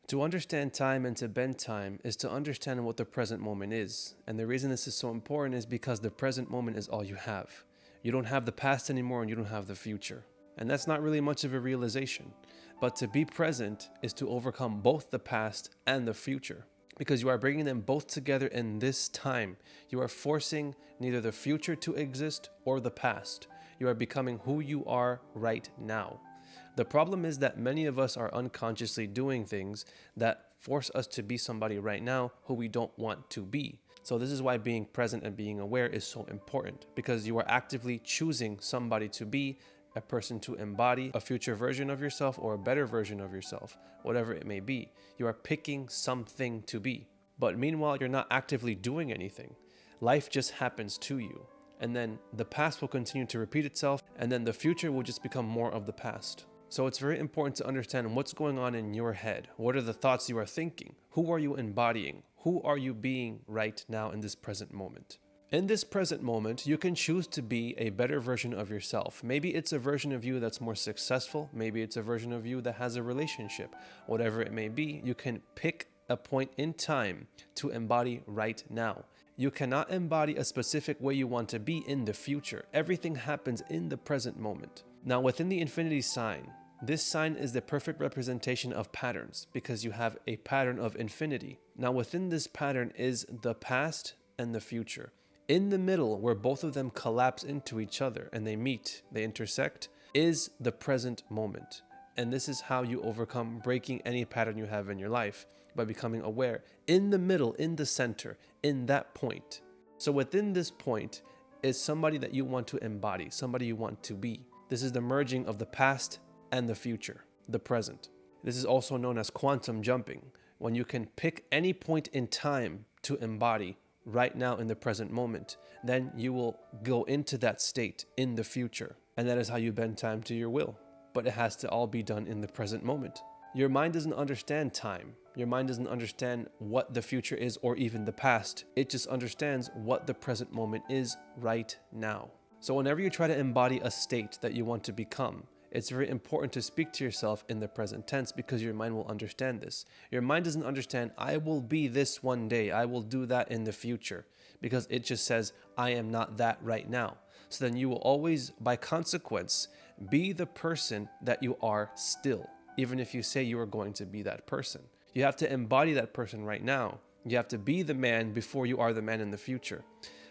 To understand time and to bend time is to understand what the present moment is. And the reason this is so important is because the present moment is all you have. You don't have the past anymore and you don't have the future. And that's not really much of a realization. But to be present is to overcome both the past and the future, because you are bringing them both together in this time. You are forcing neither the future to exist or the past. You are becoming who you are right now. The problem is that many of us are unconsciously doing things that force us to be somebody right now who we don't want to be. So this is why being present and being aware is so important, because you are actively choosing somebody to be, a person to embody, a future version of yourself or a better version of yourself, whatever it may be. You are picking something to be. But meanwhile, you're not actively doing anything. Life just happens to you. And then the past will continue to repeat itself, and then the future will just become more of the past. So it's very important to understand what's going on in your head. What are the thoughts you are thinking? Who are you embodying? Who are you being right now in this present moment? In this present moment, you can choose to be a better version of yourself. Maybe it's a version of you that's more successful. Maybe it's a version of you that has a relationship. Whatever it may be, you can pick a point in time to embody right now. You cannot embody a specific way you want to be in the future. Everything happens in the present moment. Now, within the infinity sign, this sign is the perfect representation of patterns because you have a pattern of infinity. Now, within this pattern is the past and the future. In the middle, where both of them collapse into each other and they meet, they intersect, is the present moment. And this is how you overcome breaking any pattern you have in your life, by becoming aware in the middle, in the center, in that point. So within this point is somebody that you want to embody, somebody you want to be. This is the merging of the past and the future, the present. This is also known as quantum jumping, when you can pick any point in time to embody right now in the present moment. Then you will go into that state in the future. And that is how you bend time to your will. But it has to all be done in the present moment. Your mind doesn't understand time. Your mind doesn't understand what the future is or even the past. It just understands what the present moment is right now. So whenever you try to embody a state that you want to become, it's very important to speak to yourself in the present tense, because your mind will understand this. Your mind doesn't understand, I will be this one day, I will do that in the future, because it just says, I am not that right now. So then you will always, by consequence, be the person that you are still, even if you say you are going to be that person. You have to embody that person right now. You have to be the man before you are the man in the future.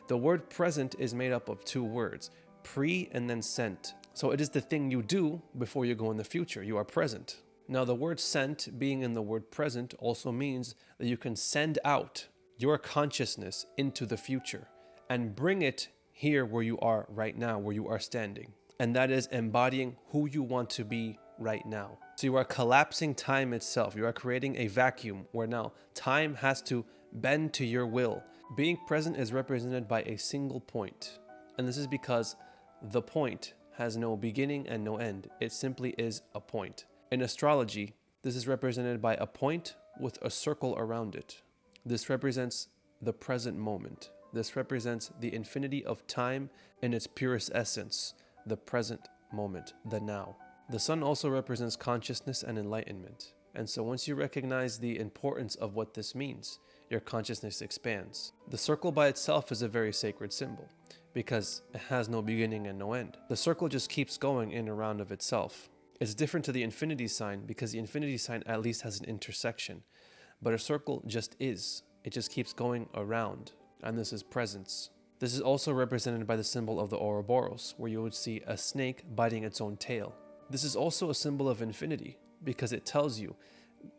The word present is made up of two words, pre and then sent. So it is the thing you do before you go in the future. You are present. Now the word sent, being in the word present, also means that you can send out your consciousness into the future and bring it here where you are right now, where you are standing. And that is embodying who you want to be right now. So you are collapsing time itself. You are creating a vacuum where now time has to bend to your will. Being present is represented by a single point. And this is because the point has no beginning and no end. It simply is a point. In astrology, this is represented by a point with a circle around it. This represents the present moment. This represents the infinity of time in its purest essence, the present moment, the now. The sun also represents consciousness and enlightenment. And so once you recognize the importance of what this means, your consciousness expands. The circle by itself is a very sacred symbol, because it has no beginning and no end. The circle just keeps going in and around of itself. It's different to the infinity sign, because the infinity sign at least has an intersection. But a circle just is. It just keeps going around. And this is presence. This is also represented by the symbol of the Ouroboros, where you would see a snake biting its own tail. This is also a symbol of infinity, because it tells you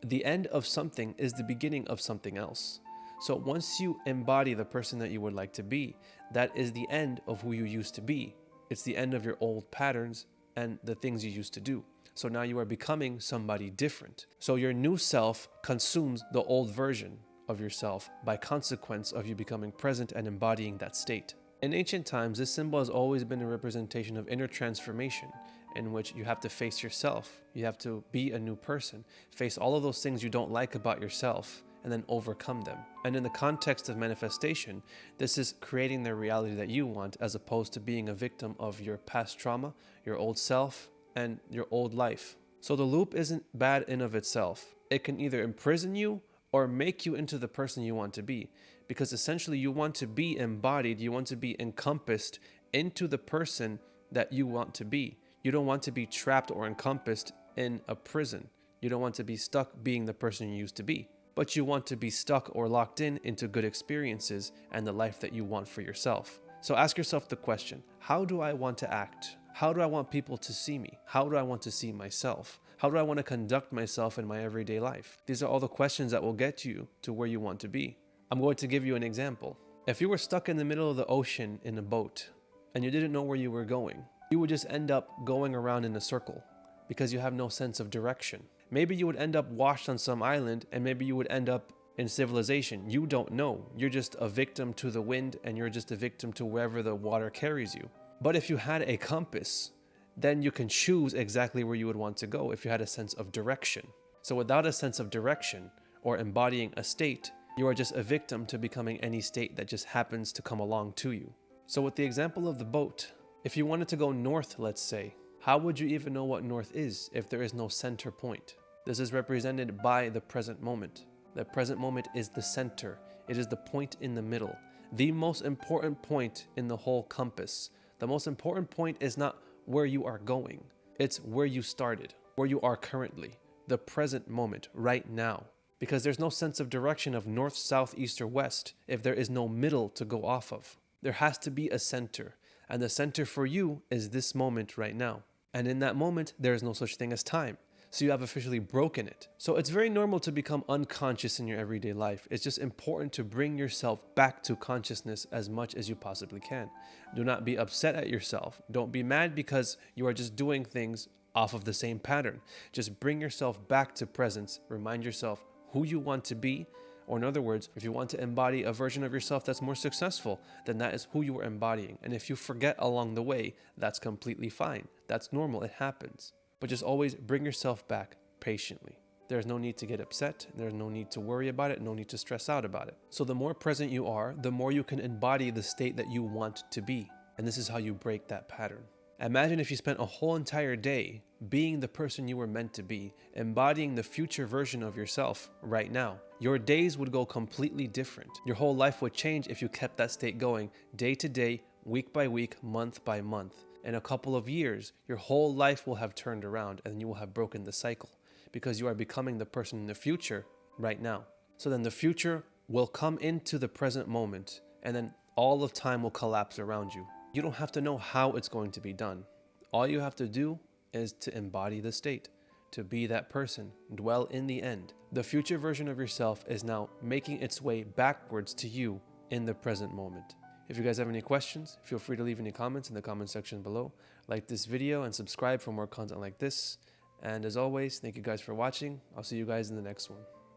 the end of something is the beginning of something else. So once you embody the person that you would like to be, that is the end of who you used to be. It's the end of your old patterns and the things you used to do. So now you are becoming somebody different. So your new self consumes the old version of yourself by consequence of you becoming present and embodying that state. In ancient times, this symbol has always been a representation of inner transformation, in which you have to face yourself. You have to be a new person, face all of those things you don't like about yourself, and then overcome them. And in the context of manifestation, this is creating the reality that you want, as opposed to being a victim of your past trauma, your old self, and your old life. So the loop isn't bad in of itself. It can either imprison you or make you into the person you want to be. Because essentially you want to be embodied, you want to be encompassed into the person that you want to be. You don't want to be trapped or encompassed in a prison. You don't want to be stuck being the person you used to be. But you want to be stuck or locked in into good experiences and the life that you want for yourself. So ask yourself the question, how do I want to act? How do I want people to see me? How do I want to see myself? How do I want to conduct myself in my everyday life? These are all the questions that will get you to where you want to be. I'm going to give you an example. If you were stuck in the middle of the ocean in a boat and you didn't know where you were going, you would just end up going around in a circle because you have no sense of direction. Maybe you would end up washed on some island, and maybe you would end up in civilization. You don't know. You're just a victim to the wind, and you're just a victim to wherever the water carries you. But if you had a compass, then you can choose exactly where you would want to go if you had a sense of direction. So without a sense of direction or embodying a state, you are just a victim to becoming any state that just happens to come along to you. So with the example of the boat, if you wanted to go north, let's say, how would you even know what north is if there is no center point? This is represented by the present moment. The present moment is the center. It is the point in the middle. The most important point in the whole compass. The most important point is not where you are going. It's where you started, where you are currently. The present moment, right now. Because there's no sense of direction of north, south, east, or west if there is no middle to go off of. There has to be a center. And the center for you is this moment right now. And in that moment, there is no such thing as time. So you have officially broken it. So it's very normal to become unconscious in your everyday life. It's just important to bring yourself back to consciousness as much as you possibly can. Do not be upset at yourself. Don't be mad because you are just doing things off of the same pattern. Just bring yourself back to presence. Remind yourself who you want to be. Or in other words, if you want to embody a version of yourself that's more successful, then that is who you are embodying. And if you forget along the way, that's completely fine. That's normal. It happens. But just always bring yourself back patiently. There's no need to get upset. There's no need to worry about it. No need to stress out about it. So the more present you are, the more you can embody the state that you want to be. And this is how you break that pattern. Imagine if you spent a whole entire day being the person you were meant to be, embodying the future version of yourself right now. Your days would go completely different. Your whole life would change if you kept that state going day to day, week by week, month by month. In a couple of years, your whole life will have turned around and you will have broken the cycle because you are becoming the person in the future right now. So then the future will come into the present moment and then all of time will collapse around you. You don't have to know how it's going to be done. All you have to do is to embody the state, to be that person, dwell in the end. The future version of yourself is now making its way backwards to you in the present moment. If you guys have any questions, feel free to leave any comments in the comment section below. Like this video and subscribe for more content like this. And as always, thank you guys for watching. I'll see you guys in the next one.